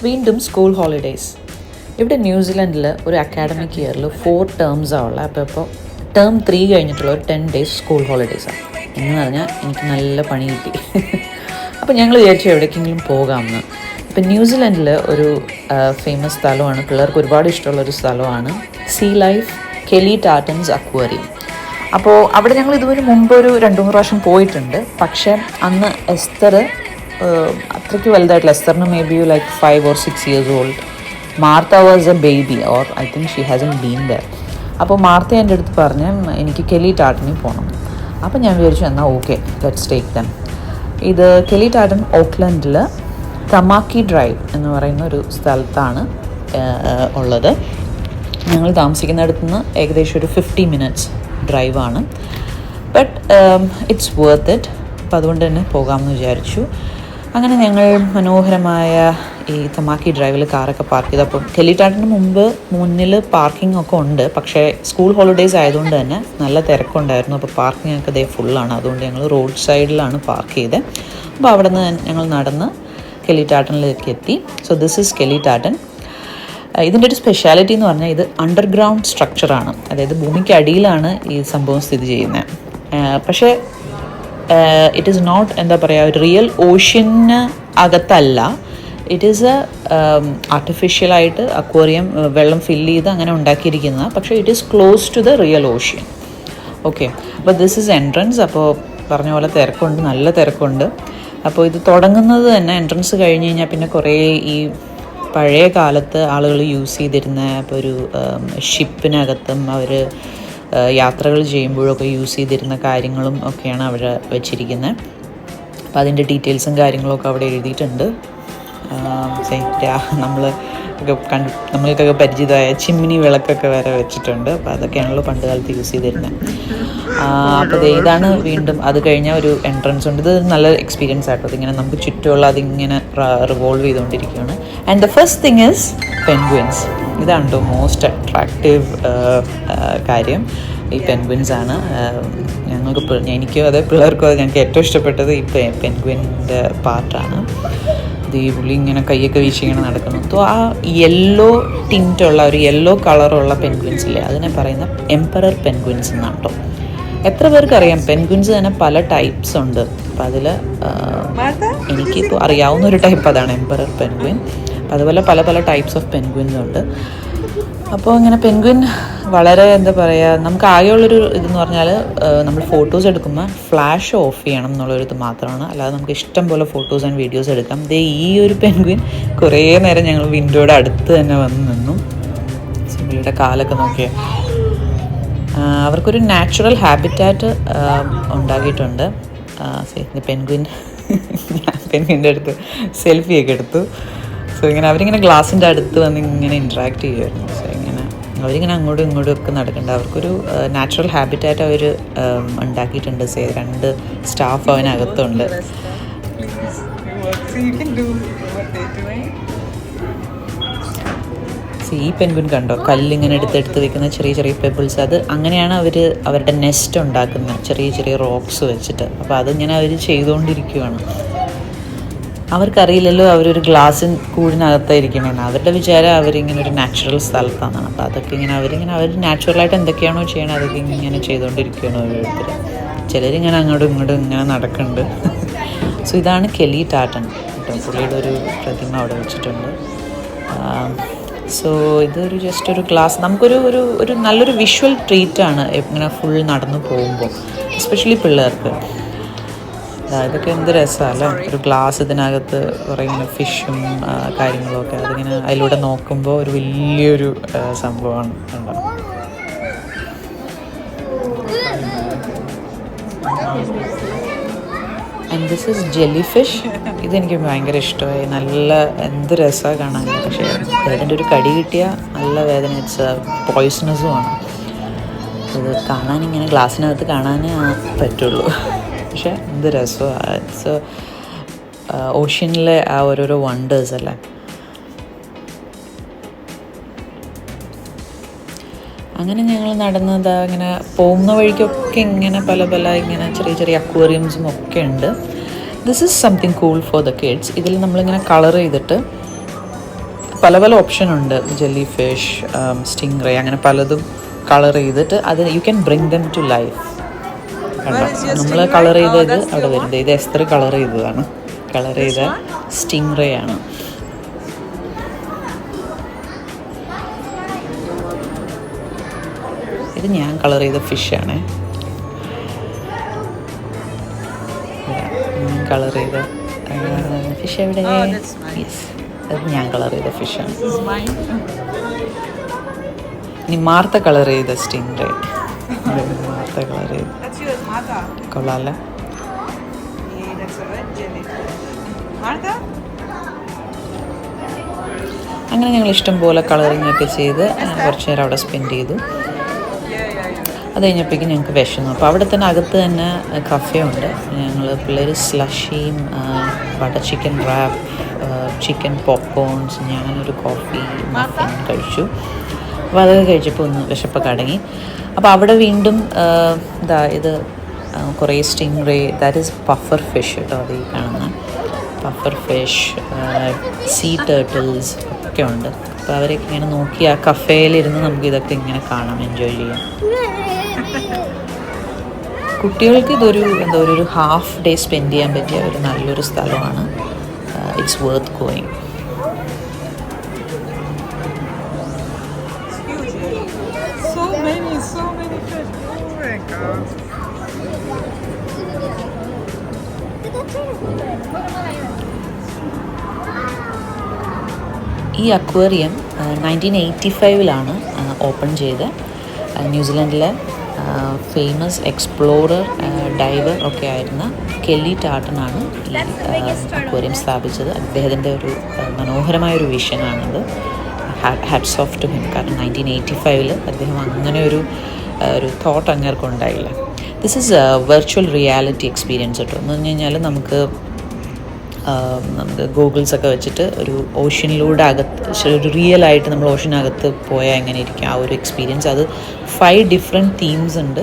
വീണ്ടും school holidays. ഇവിടെ ന്യൂസിലൻഡിൽ ഒരു അക്കാഡമിക് ഇയറിൽ 4 ടേംസാണ് ഉള്ളത്. അപ്പോൾ ടേം 3 കഴിഞ്ഞിട്ടുള്ള ഒരു 10 days സ്കൂൾ ഹോളിഡേയ്സാണ്. എന്ന് പറഞ്ഞാൽ എനിക്ക് നല്ല പണി കിട്ടി. അപ്പോൾ ഞങ്ങൾ വിചാരിച്ചു എവിടേക്കെങ്കിലും പോകാമെന്ന്. ഇപ്പം ന്യൂസിലൻഡിൽ ഒരു ഫേമസ് സ്ഥലമാണ്, പിള്ളേർക്ക് ഒരുപാട് ഇഷ്ടമുള്ളൊരു സ്ഥലമാണ് സീ ലൈഫ് കെലി ടാർട്ടൻസ് അക്വേറിയം. അപ്പോൾ അവിടെ ഞങ്ങൾ ഇതുവരെ മുമ്പ് ഒരു 2-3 പ്രാവശ്യം പോയിട്ടുണ്ട്. പക്ഷേ അന്ന് എസ്തർ അത്രയ്ക്ക് വലുതായിട്ടില്ല. എസ്തറിന് may be like 5 or 6 years old. Martha was a baby or I think she hasn't been there. അപ്പോൾ മാർത്ത എൻ്റെ അടുത്ത് പറഞ്ഞ് എനിക്ക് കെലി ടാർട്ടനിൽ പോകണം. അപ്പോൾ ഞാൻ വിചാരിച്ചു എന്നാൽ ഓക്കെ, ലെറ്റ്സ് ടേക്ക് ദം. ഇത് കെലി ടാർട്ടൻ ഓക്ലൻഡിൽ തമാക്കി ഡ്രൈവ് എന്ന് പറയുന്ന ഒരു സ്ഥലത്താണ് ഉള്ളത്. ഞങ്ങൾ താമസിക്കുന്നിടത്തു നിന്ന് ഏകദേശം ഒരു 50 minutes ഡ്രൈവാണ്. But it's worth it. അപ്പോൾ അതുകൊണ്ട് തന്നെ പോകാമെന്ന് വിചാരിച്ചു. അങ്ങനെ ഞങ്ങൾ മനോഹരമായ ഈ തമാക്കി ഡ്രൈവിൽ കാറൊക്കെ പാർക്ക് ചെയ്തു. അപ്പം കെലി ടാർട്ടന് മുന്നിൽ പാർക്കിംഗ് ഒക്കെ ഉണ്ട്. പക്ഷേ സ്കൂൾ ഹോളിഡേയ്സ് ആയതുകൊണ്ട് തന്നെ നല്ല തിരക്കുണ്ടായിരുന്നു. അപ്പോൾ പാർക്കിംഗ് ഒക്കെ ഇതേ ഫുള്ളാണ്. അതുകൊണ്ട് ഞങ്ങൾ റോഡ് സൈഡിലാണ് പാർക്ക് ചെയ്തത്. അപ്പോൾ അവിടെ നിന്ന് ഞങ്ങൾ നടന്ന് കെലി ടാർട്ടനിലേക്ക് എത്തി. So this is Kelly Tarlton. ഇതിൻ്റെ ഒരു സ്പെഷ്യാലിറ്റി എന്ന് പറഞ്ഞാൽ ഇത് അണ്ടർഗ്രൗണ്ട് സ്ട്രക്ചറാണ്. അതായത് ഭൂമിക്ക് അടിയിലാണ് ഈ സംഭവം സ്ഥിതി ചെയ്യുന്നത്. പക്ഷേ ഇറ്റ് ഈസ് നോട്ട് എന്താ പറയുക, ഒരു റിയൽ ഓഷ്യന് അകത്തല്ല. ഇറ്റ് ഈസ് എ ആർട്ടിഫിഷ്യലായിട്ട് അക്വേറിയം വെള്ളം ഫില്ല് ചെയ്ത് അങ്ങനെ ഉണ്ടാക്കിയിരിക്കുന്ന, പക്ഷേ it is close to the real ocean. Okay, അപ്പോൾ ദിസ് ഈസ് എൻട്രൻസ്. അപ്പോൾ പറഞ്ഞ പോലെ തിരക്കുണ്ട്, നല്ല തിരക്കുണ്ട്. അപ്പോൾ ഇത് തുടങ്ങുന്നത് തന്നെ എൻട്രൻസ് കഴിഞ്ഞ് കഴിഞ്ഞാൽ പിന്നെ കുറേ ഈ പഴയ കാലത്ത് ആളുകൾ യൂസ് ചെയ്തിരുന്ന ഇപ്പോൾ ഒരു ഷിപ്പിനകത്തും അവർ യാത്രകൾ ചെയ്യുമ്പോഴൊക്കെ യൂസ് ചെയ്തിരുന്ന കാര്യങ്ങളും ഒക്കെയാണ് അവിടെ വെച്ചിരിക്കുന്നത്. അപ്പോൾ അതിൻ്റെ ഡീറ്റെയിൽസും കാര്യങ്ങളൊക്കെ അവിടെ എഴുതിയിട്ടുണ്ട്. നമ്മൾക്കൊക്കെ പരിചിതമായ ചിമ്മിനി വിളക്കൊക്കെ വരെ വെച്ചിട്ടുണ്ട്. അപ്പോൾ അതൊക്കെയാണല്ലോ പണ്ട് കാലത്ത് യൂസ് ചെയ്തിരുന്നത്. അപ്പോൾ ഇതാണ് വീണ്ടും അത് കഴിഞ്ഞ ഒരു എൻട്രൻസ് ഉണ്ട്. ഇത് നല്ല എക്സ്പീരിയൻസ് ആട്ടോ. അതിങ്ങനെ നമുക്ക് ചുറ്റുമുള്ള അതിങ്ങനെ റിവോൾവ് ചെയ്തുകൊണ്ടിരിക്കുകയാണ്. And the first thing is penguins. ഇതാണ് മോസ്റ്റ് അട്രാക്റ്റീവ് കാര്യം. ഈ പെൻഗ്വിൻസ് ആണ്. എനിക്കും അതേ പിള്ളേർക്കും അത് ഞങ്ങൾക്ക് ഏറ്റവും ഇഷ്ടപ്പെട്ടത് ഈ പെൻഗ്വിൻ്റെ പാർട്ടാണ്. ഇത് ഈ പുള്ളി ഇങ്ങനെ കൈയൊക്കെ വീശി ഇങ്ങനെ നടക്കുന്നു. അപ്പോൾ ആ യെല്ലോ ടിൻറ്റുള്ള ഒരു യെല്ലോ കളറുള്ള പെൻഗ്വിൻസ് ഇല്ലേ, അതിനെ പറയുന്ന എംപറർ പെൻഗ്വിൻസ് എന്നാണ് കേട്ടോ. എത്ര പേർക്കറിയാം പെൻഗ്വിൻസ് തന്നെ പല ടൈപ്സ് ഉണ്ട്. അപ്പോൾ അതിൽ എനിക്കിപ്പോൾ അറിയാവുന്ന ഒരു ടൈപ്പ് അതാണ് എംപറർ പെൻഗ്വിൻ. അതുപോലെ പല പല ടൈപ്സ് ഓഫ് പെൻഗ്വിൻസ് ഉണ്ട്. അപ്പോൾ ഇങ്ങനെ പെൻഗ്വിൻ വളരെ എന്താ പറയുക, നമുക്ക് ആകെയുള്ളൊരു ഇതെന്ന് പറഞ്ഞാൽ നമ്മൾ ഫോട്ടോസ് എടുക്കുമ്പോൾ ഫ്ലാഷ് ഓഫ് ചെയ്യണം എന്നുള്ളൊരിത് മാത്രമാണ്. അല്ലാതെ നമുക്ക് ഇഷ്ടം പോലെ ഫോട്ടോസ് ആൻഡ് വീഡിയോസ് എടുക്കാം. ഈ ഒരു പെൻഗ്വിൻ കുറേ നേരം ഞങ്ങൾ വിൻഡോയുടെ അടുത്ത് തന്നെ വന്ന് നിന്നു. സിമിലിയുടെ കാലൊക്കെ നോക്കിയാൽ അവർക്കൊരു നാച്ചുറൽ ഹാബിറ്റാറ്റ് ഉണ്ടാക്കിയിട്ടുണ്ട്. പെൻഗ്വിൻ ഞാൻ പെൻഗ്വിൻ്റെ അടുത്ത് സെൽഫിയൊക്കെ എടുത്തു. സോ ഇങ്ങനെ അവരിങ്ങനെ ഗ്ലാസിൻ്റെ അടുത്ത് വന്ന് ഇങ്ങനെ ഇൻട്രാക്ട് ചെയ്യുമായിരുന്നു. സോ ഇങ്ങനെ അവരിങ്ങനെ അങ്ങോട്ടും ഇങ്ങോട്ടും ഒക്കെ നടക്കേണ്ട അവർക്കൊരു നാച്ചുറൽ ഹാബിറ്റായിട്ട് അവർ ഉണ്ടാക്കിയിട്ടുണ്ട്. 2 സ്റ്റാഫ് അതിനകത്തുണ്ട്. ഈ പെൻഗ്വിൻ കണ്ടോ, കല്ലിങ്ങനെ എടുത്തെടുത്ത് വെക്കുന്ന ചെറിയ ചെറിയ പെബിൾസ്. അത് അങ്ങനെയാണ് അവരുടെ നെസ്റ്റ് ഉണ്ടാക്കുന്നത്, ചെറിയ ചെറിയ റോക്സ് വെച്ചിട്ട്. അപ്പോൾ അതിങ്ങനെ അവർ ചെയ്തുകൊണ്ടിരിക്കുകയാണ്. അവർക്കറിയില്ലല്ലോ അവരൊരു ഗ്ലാസ്സിൻ കൂടിനകത്തായിരിക്കണമെന്ന്. അവരുടെ വിചാരം അവരിങ്ങനെ ഒരു നാച്ചുറൽ സ്ഥലത്താണെന്നാണ്. അപ്പോൾ അതൊക്കെ അവർ നാച്ചുറലായിട്ട് എന്തൊക്കെയാണോ ചെയ്യണത് അതൊക്കെ ഇങ്ങനെ ചെയ്തുകൊണ്ടിരിക്കുകയാണ് ഓരോരുത്തർ. ചിലരിങ്ങനെ അങ്ങോട്ടും ഇങ്ങോട്ടും ഇങ്ങനെ നടക്കുന്നുണ്ട്. സോ ഇതാണ് കെലി ടാർട്ടൻ കേട്ടോ. പുള്ളിയുടെ ഒരു പ്രതിമ അവിടെ വെച്ചിട്ടുണ്ട്. സോ ഇതൊരു ജസ്റ്റ് ഒരു ഗ്ലാസ്, നമുക്കൊരു നല്ലൊരു വിഷ്വൽ ട്രീറ്റാണ് ഇങ്ങനെ ഫുൾ നടന്നു പോകുമ്പോൾ, എസ്പെഷ്യലി പിള്ളേർക്ക്. ഇതൊക്കെ എന്ത് രസമല്ലേ, ഒരു ഗ്ലാസ് ഇതിനകത്ത് കുറേ ഇങ്ങനെ ഫിഷും കാര്യങ്ങളൊക്കെ അതിങ്ങനെ അതിലൂടെ നോക്കുമ്പോൾ ഒരു വലിയൊരു സംഭവമാണ്. കണ്ടോ, and this is jelly fish. ഇതെനിക്ക് ഭയങ്കര ഇഷ്ടമായി. നല്ല എന്ത് രസമാണ് കാണാൻ. പക്ഷേ അതിൻ്റെ ഒരു കടി കിട്ടിയാൽ നല്ല വേദന, ഇറ്റ്സ് പോയ്സണസുമാണ്. ഇത് കാണാനിങ്ങനെ ഗ്ലാസ്സിനകത്ത് കാണാനേ പറ്റുള്ളൂ. പക്ഷേ എന്ത് രസമാണ്. ഇറ്റ്സ് ഓഷ്യനിലെ ആ ഓരോരോ വണ്ടേഴ്സ് അല്ലേ. അങ്ങനെ ഞങ്ങൾ നടന്നത് ഇങ്ങനെ പോകുന്ന വഴിക്കൊക്കെ ഇങ്ങനെ പല ഇങ്ങനെ ചെറിയ ചെറിയ അക്വേറിയംസും ഒക്കെ ഉണ്ട്. This is something cool for the kids. ഇതിൽ നമ്മളിങ്ങനെ കളർ ചെയ്തിട്ട് പല പല ഓപ്ഷൻ ഉണ്ട്. ജെല്ലി ഫിഷ്, സ്റ്റിംഗ് റേ, അങ്ങനെ പലതും കളർ ചെയ്തിട്ട് അത് you can bring them to life. നമ്മൾ കളർ ചെയ്തത് അവിടെ വരുന്നത്. ഇത് എസ്തർ കളർ ചെയ്തതാണ്. കളർ ചെയ്ത സ്റ്റിംഗ് റേ ആണ്. ഇത് ഞാൻ കളർ ചെയ്ത ഫിഷാണ്. ഞാൻ കളർ ചെയ്ത ഫിഷ് എവിടെ? യെസ്, അത് ഞാൻ കളർ ചെയ്ത ഫിഷാണ്. ഇനി മാർത്ത കളർ ചെയ്ത സ്റ്റിംഗ് റേ. മാർത്ത കളർ ചെയ്ത് കൊള്ളാമല്ലേ? അങ്ങനെ ഞങ്ങൾ ഇഷ്ടം പോലെ കളറിങ് ഒക്കെ ചെയ്ത് കുറച്ച് നേരം അവിടെ സ്പെൻഡ് ചെയ്തു. അത് കഴിഞ്ഞപ്പോഴേക്കും ഞങ്ങൾക്ക് വിശന്നു. അപ്പോൾ അവിടെ തന്നെ അകത്ത് തന്നെ കഫേ ഉണ്ട്. ഞങ്ങൾ പിള്ളേർ സ്ലഷിയും butter chicken wrap, chicken popcorns, ഞാനൊരു കോഫി മഫിൻ കഴിച്ചു. അപ്പോൾ അതൊക്കെ കഴിച്ചപ്പോൾ ഒന്ന് വിശപ്പൊക്കെ അടങ്ങി. അപ്പോൾ അവിടെ വീണ്ടും ഇത് കുറേ stingray, that is puffer fish കേട്ടോ, അത് ഈ കാണുന്ന പഫർ ഫിഷ്, സീ ടേർട്ടിൽസ് ഒക്കെ ഉണ്ട്. അപ്പോൾ അവരൊക്കെ ഇങ്ങനെ നോക്കി ആ കഫേയിലിരുന്ന് നമുക്ക് ഇതൊക്കെ ഇങ്ങനെ കാണാം, എൻജോയ് ചെയ്യാം. കുട്ടികൾക്ക് ഇതൊരു ഒരു ഹാഫ് ഡേ സ്പെൻഡ് ചെയ്യാൻ പറ്റിയ ഒരു നല്ലൊരു സ്ഥലമാണ്. It's worth going. ഈ അക്വേറിയം 1985 ഓപ്പൺ ചെയ്ത്. ന്യൂസിലൻഡിലെ ഫേമസ് എക്സ്പ്ലോറർ, ഡൈവർ ഒക്കെ ആയിരുന്ന കെല്ലി ടാർട്ടനാണ് ഈ അക്വേറിയം സ്ഥാപിച്ചത്. അദ്ദേഹത്തിൻ്റെ ഒരു മനോഹരമായൊരു വിഷനാണിത്. Hats off to him. കാരണം 1985 അദ്ദേഹം അങ്ങനെ ഒരു തോട്ട് അങ്ങേർക്കുണ്ടായില്ല. This is virtual reality experience കേട്ടോ. എന്ന് പറഞ്ഞു കഴിഞ്ഞാൽ നമുക്ക് ഗൂഗിൾസൊക്കെ വെച്ചിട്ട് ഒരു ഓഷ്യനിലൂടെ ഒരു റിയലായിട്ട് നമ്മൾ ഓഷ്യനകത്ത് പോയാൽ എങ്ങനെ ഇരിക്കും ആ ഒരു എക്സ്പീരിയൻസ്. അത് 5 ഡിഫറെൻറ്റ് തീംസ് ഉണ്ട്.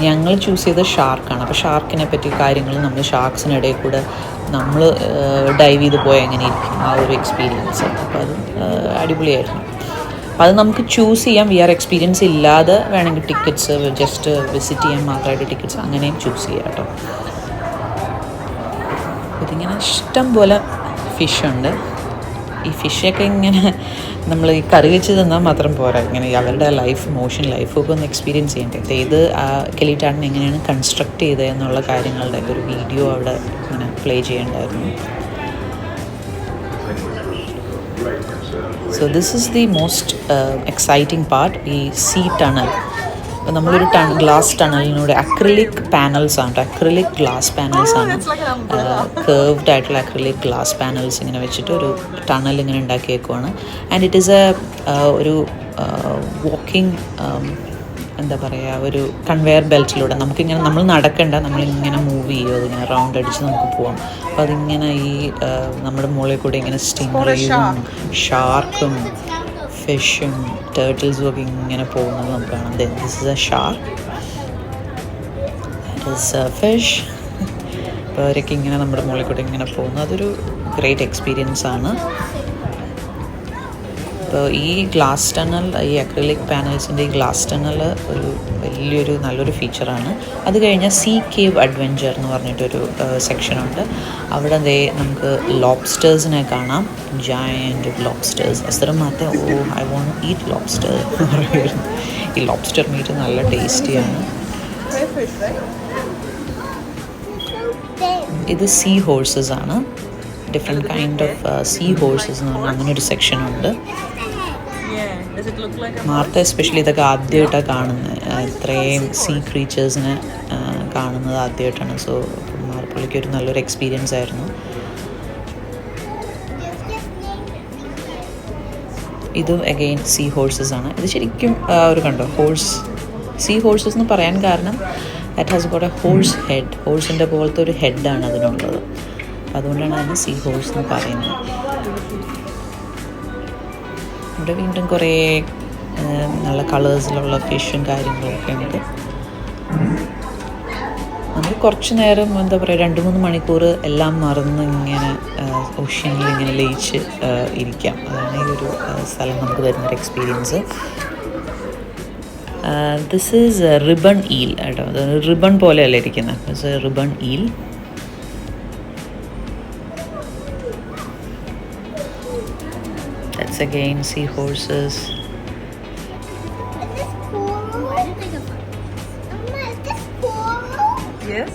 ഞങ്ങൾ ചൂസ് ചെയ്ത ഷാർക്കാണ്. അപ്പോൾ ഷാർക്കിനെ പറ്റി കാര്യങ്ങൾ നമ്മൾ ഷാർക്സിനിടയിൽ കൂടെ നമ്മൾ ഡൈവ് ചെയ്ത് പോയാൽ എങ്ങനെ ഇരിക്കും ആ ഒരു എക്സ്പീരിയൻസ്. അപ്പോൾ അത് അടിപൊളിയായിരുന്നു. അത് നമുക്ക് ചൂസ് ചെയ്യാം. VR എക്സ്പീരിയൻസ് ഇല്ലാതെ വേണമെങ്കിൽ ടിക്കറ്റ്സ് ജസ്റ്റ് വിസിറ്റ് ചെയ്യാൻ മാത്രമായിട്ട് ടിക്കറ്റ്സ് അങ്ങനെയും ചൂസ് ചെയ്യാം കേട്ടോ. ഇതിങ്ങനെ ഇഷ്ടം പോലെ ഫിഷുണ്ട്. ഈ ഫിഷൊക്കെ ഇങ്ങനെ നമ്മൾ ഈ കറി വെച്ച് തന്നാൽ മാത്രം പോരാ, ഇങ്ങനെ അവരുടെ മോഷൻ ലൈഫൊക്കെ ഒന്ന് എക്സ്പീരിയൻസ് ചെയ്യേണ്ടത്. ഇത് ആ കെല്ലി ടാർട്ടൻ എങ്ങനെയാണ് കൺസ്ട്രക്ട് ചെയ്തത് എന്നുള്ള കാര്യങ്ങളുടെ ഒരു വീഡിയോ അവിടെ ഇങ്ങനെ പ്ലേ ചെയ്യേണ്ടായിരുന്നു. So this is the most exciting part, ഈ സീ ടണൽ. അപ്പോൾ നമ്മളൊരു ഗ്ലാസ് ടണലിനൂടെ അക്രിലിക് പാനൽസ് ആണ്, അക്രിലിക് ഗ്ലാസ് പാനൽസ് ആണ്, കേർവ്ഡ് ആയിട്ടുള്ള അക്രിലിക് ഗ്ലാസ് പാനൽസ് ഇങ്ങനെ വെച്ചിട്ട് ഒരു ടണൽ ഇങ്ങനെ ഉണ്ടാക്കിയേക്കുവാണ്. ആൻഡ് ഇറ്റ് ഈസ് ഒരു വാക്കിംഗ് എന്താ പറയുക, ഒരു കൺവെയർ ബെൽറ്റിലൂടെ നമുക്കിങ്ങനെ നമ്മൾ നടക്കണ്ട, നമ്മളിങ്ങനെ മൂവ് ചെയ്യും, അതിങ്ങനെ റൗണ്ട് അടിച്ച് നമുക്ക് പോവാം. അപ്പോൾ അതിങ്ങനെ ഈ നമ്മുടെ മുകളിൽ കൂടെ ഇങ്ങനെ സ്റ്റിംഗ് റേയും ഷാർക്കും ഫിഷും ടേർട്ടിൽസും ഒക്കെ ഇങ്ങനെ പോകുന്നത് നമുക്ക് കാണാം. This is A shark, that is A fish. അപ്പോൾ അവരൊക്കെ ഇങ്ങനെ നമ്മുടെ മുകളിൽ കൂടെ ഇങ്ങനെ പോകുന്നു. അതൊരു ഗ്രേറ്റ് എക്സ്പീരിയൻസ് ആണ്. അപ്പോൾ ഈ ഗ്ലാസ് ടണൽ, ഈ അക്രിലിക് പാനൽസിൻ്റെ ഈ ഗ്ലാസ് ടണൽ ഒരു വലിയൊരു നല്ലൊരു ഫീച്ചറാണ്. അത് കഴിഞ്ഞാൽ സീ കേവ് അഡ്വെഞ്ചർ എന്ന് പറഞ്ഞിട്ടൊരു സെക്ഷനുണ്ട്. അവിടെ നമുക്ക് ലോബ്സ്റ്റേഴ്സിനെ കാണാം, ജയൻറ്റ് ലോബ്സ്റ്റേഴ്സ്. അസ്തരം മാത്രം ഐ വോണ്ട് ഈറ്റ് ലോബ്സ്റ്റർ എന്ന് പറയുന്നു. ഈ ലോബ്സ്റ്റർ മീറ്റ് നല്ല ടേസ്റ്റിയാണ്. ഇത് സീ ഹോഴ്സസ് ആണ്. Different kind of sea horses എന്ന് പറഞ്ഞാൽ അങ്ങനെ ഒരു സെക്ഷനുണ്ട്. മാർത്ത എസ്പെഷ്യലി ഇതൊക്കെ ആദ്യമായിട്ടാണ് കാണുന്നത്. ഇത്രയും സീ ക്രീച്ചേഴ്സിനെ കാണുന്നത് ആദ്യമായിട്ടാണ്. സോ പുള്ളിക്ക് ഒരു നല്ലൊരു എക്സ്പീരിയൻസ് ആയിരുന്നു. ഇതും അഗെയിൻ സീ ഹോഴ്സസ് ആണ്. ഇത് ശരിക്കും ഒരു കണ്ടോ സീ ഹോഴ്സസ് എന്ന് പറയാൻ കാരണം that has got a horse head. ഹോഴ്സിൻ്റെ പോലത്തെ ഒരു ഹെഡാണ് അതിനുള്ളത്. അതുകൊണ്ടാണ് അതിന് സീ ഹോഴ്സ് എന്ന് പറയുന്നത്. ഇവിടെ വീണ്ടും കുറേ നല്ല കളേഴ്സിലുള്ള ഫിഷും കാര്യങ്ങളൊക്കെ ഉണ്ട്. നമ്മൾ കുറച്ച് നേരം എന്താ പറയുക 2-3 മണിക്കൂർ എല്ലാം മറന്ന് ഇങ്ങനെ ഓഷ്യനിൽ ഇങ്ങനെ ലയിച്ച് ഇരിക്കാം. അതാണ് ഈ ഒരു സ്ഥലം നമുക്ക് തരുന്നൊരു experience. This is ribbon eel കേട്ടോ. അത് റിബൺ പോലെയല്ല ഇരിക്കുന്നത്. It's A ribbon eel. That's again seahorses. Yes.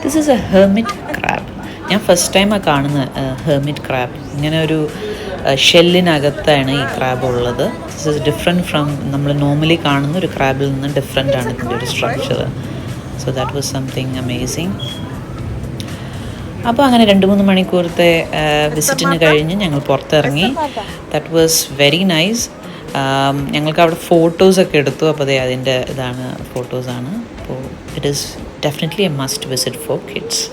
This is a hermit crab. ഞാൻ ഫസ്റ്റ് ടൈമാണ് കാണുന്നത് ഹെർമിറ്റ് ക്രാബ്. ഇങ്ങനെ ഒരു ഷെല്ലിനകത്താണ് ഈ ക്രാബ് ഉള്ളത്. ദിസ് ഈസ് ഡിഫറെൻറ്റ് ഫ്രം നമ്മൾ നോർമലി കാണുന്ന ഒരു ക്രാബിൽ നിന്ന് ഡിഫറെൻ്റ് ആണ് ഇതിൻ്റെ ഒരു structure. So that was something amazing. അപ്പോൾ അങ്ങനെ 2-3 മണിക്കൂറത്തെ വിസിറ്റിന് കഴിഞ്ഞ് ഞങ്ങൾ പുറത്തിറങ്ങി. That was very nice. ഞങ്ങൾക്ക് അവിടെ ഫോട്ടോസൊക്കെ എടുത്തു. അപ്പോൾ അതെ അതിൻ്റെ ഇതാണ് ഫോട്ടോസാണ്. അപ്പോൾ it is definitely A must visit for kids.